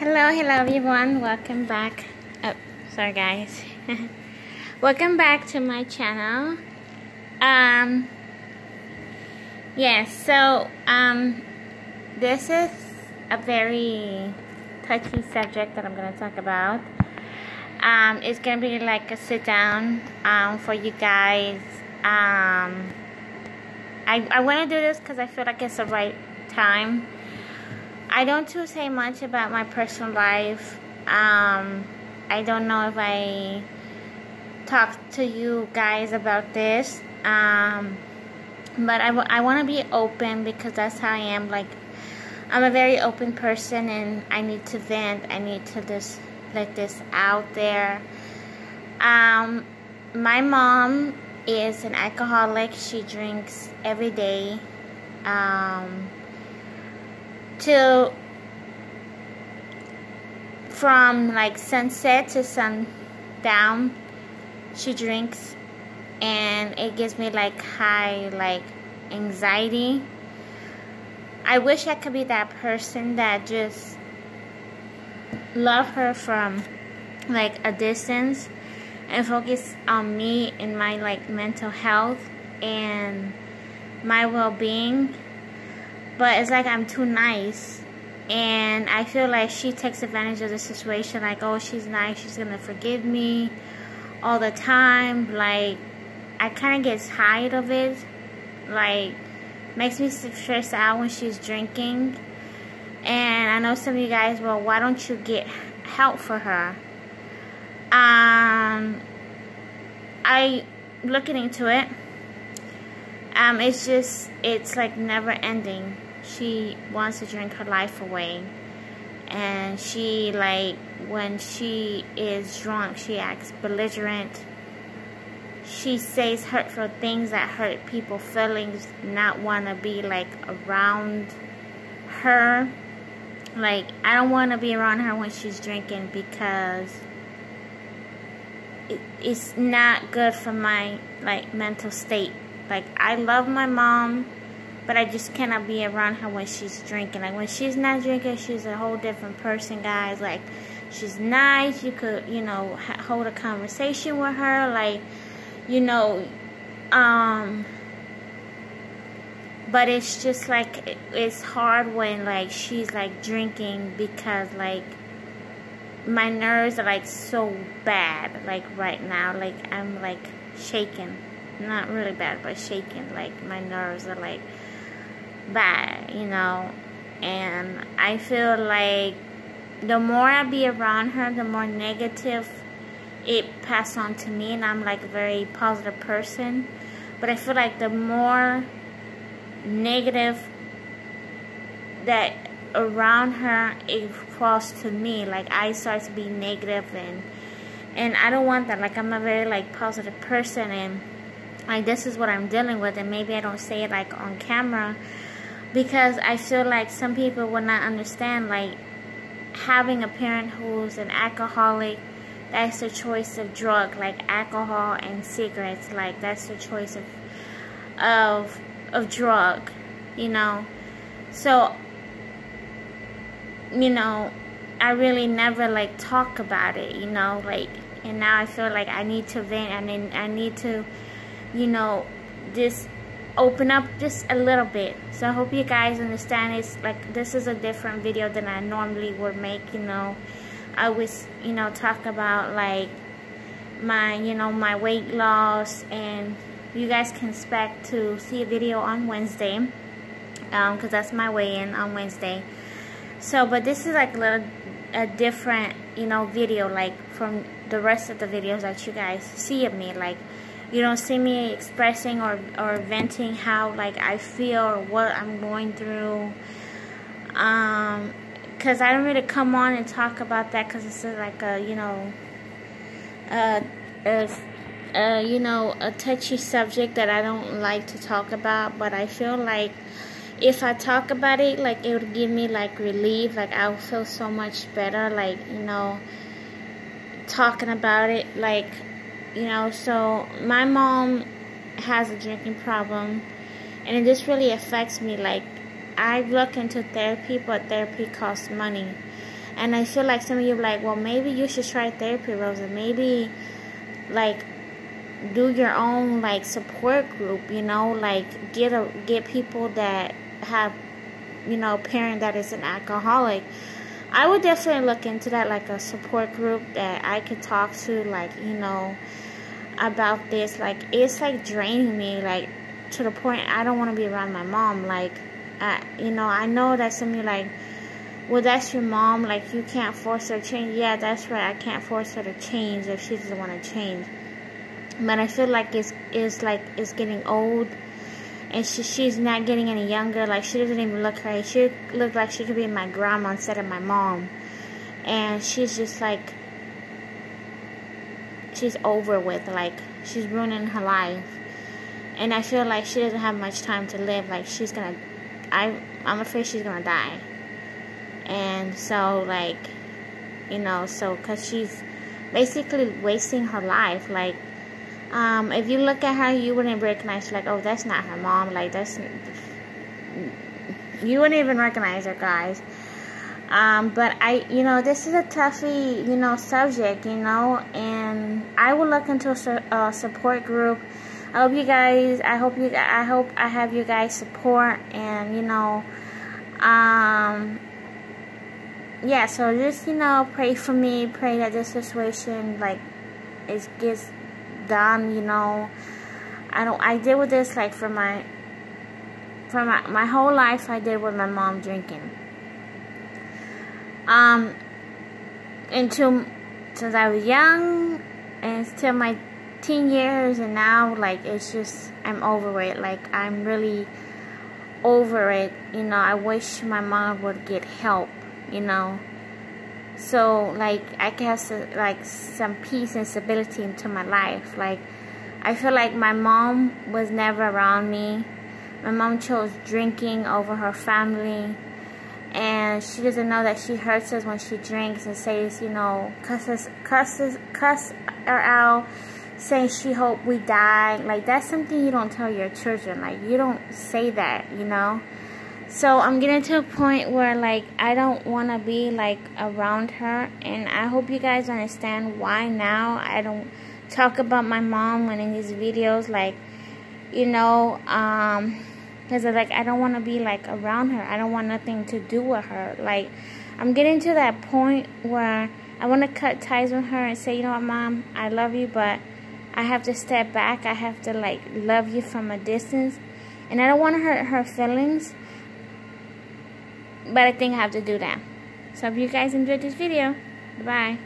Hello everyone, welcome back. Oh, sorry guys. Welcome back to my channel. This is a very touchy subject that I'm gonna talk about. It's gonna be like a sit down for you guys. I want to do this because I feel like it's the right time. I don't say much about my personal life. I don't know if I talk to you guys about this. But I want to be open because that's how I am. Like, I'm a very open person and I need to vent. I need to just let this out there. My mom is an alcoholic. She drinks every day. From like sunset to sundown, she drinks, and it gives me like high like anxiety. I wish I could be that person that just love her from like a distance and focus on me and my like mental health and my well-being. But it's like I'm too nice, and I feel like she takes advantage of the situation. Like, oh, she's nice, she's gonna forgive me all the time. Like, I kind of get tired of it. Like, makes me stressed out when she's drinking. And I know some of you guys, well, why don't you get help for her? I looking into it. It's like never ending. She wants to drink her life away, and she, like, when she is drunk, she acts belligerent. She says hurtful things that hurt people's feelings, not want to be like around her. Like, I don't want to be around her when she's drinking because it's not good for my like mental state. Like, I love my mom, but I just cannot be around her when she's drinking. Like, when she's not drinking, she's a whole different person, guys. Like, she's nice. You could, you know, hold a conversation with her. Like, you know, but it's just like, it's hard when like she's like drinking, because like my nerves are like so bad. Like right now, like I'm like shaking. Not really bad, but shaking. Like, my nerves are like bad, you know. And I feel like the more I be around her, the more negative it passes on to me, and I'm like a very positive person. But I feel like the more negative that around her, it falls to me. Like, I start to be negative, and I don't want that. Like, I'm a very like positive person, and like, this is what I'm dealing with, and maybe I don't say it like on camera because I feel like some people will not understand. Like, having a parent who's an alcoholic, that's the choice of drug, like alcohol and cigarettes. Like, that's the choice of drug, you know. So, you know, I really never like talk about it, you know. Like, and now I feel like I need to vent, and I need to, you know, just open up just a little bit. So I hope you guys understand. It's like, this is a different video than I normally would make, you know. I always, you know, talk about like my, you know, my weight loss, and you guys can expect to see a video on Wednesday, because that's my weigh-in on Wednesday. So, but this is like a different, you know, video, like from the rest of the videos that you guys see of me. Like, you don't see me expressing or venting how like I feel or what I'm going through. Because I don't really come on and talk about that, because it's like a, you know, you know, a touchy subject that I don't like to talk about. But I feel like if I talk about it, like, it would give me like relief. Like, I'll feel so much better, like, you know, talking about it. Like, you know, so my mom has a drinking problem, and this really affects me. Like, I look into therapy, but therapy costs money. And I feel like some of you are like, well, maybe you should try therapy, Rosa. Maybe, like, do your own, like, support group, you know, like, get people that have, you know, parent that is an alcoholic. I would definitely look into that, like a support group that I could talk to, like, you know, about this. Like, it's like draining me, like, to the point I don't want to be around my mom. Like, you know, I know that some of you like, well, that's your mom, like, you can't force her to change. Yeah, that's right, I can't force her to change if she doesn't want to change. But I feel like it's getting old, and she's not getting any younger. Like, she doesn't even look her age. She look like she could be my grandma instead of my mom. And she's just like, she's over with. Like, she's ruining her life. And I feel like she doesn't have much time to live. Like, she's gonna, I'm afraid she's gonna die. And so, like, you know, so, cause she's basically wasting her life. Like, if you look at her, you wouldn't recognize, like, oh, that's not her mom. Like, you wouldn't even recognize her, guys. But you know, this is a toughie, you know, subject, you know, and I will look into a support group. I hope I have you guys support, and, you know, yeah, so just, you know, pray for me, pray that this situation, like, it gets done, you know. I deal with this, like, for my whole life. I did with my mom drinking. Since I was young, and till my teen years, and now, like, it's just, I'm over it. Like, I'm really over it, you know. I wish my mom would get help, you know, so, like, I can have like some peace and stability into my life. Like, I feel like my mom was never around me. My mom chose drinking over her family, and she doesn't know that she hurts us when she drinks and says, you know, cuss her out, saying she hope we die. Like, that's something you don't tell your children. Like, you don't say that, you know. So I'm getting to a point where, like, I don't want to be, like, around her. And I hope you guys understand why now I don't talk about my mom when in these videos. Like, you know, because, like, I don't want to be, like, around her. I don't want nothing to do with her. Like, I'm getting to that point where I want to cut ties with her and say, you know what, Mom, I love you, but I have to step back. I have to, like, love you from a distance. And I don't want to hurt her feelings, but I think I have to do that. So if you guys enjoyed this video, bye.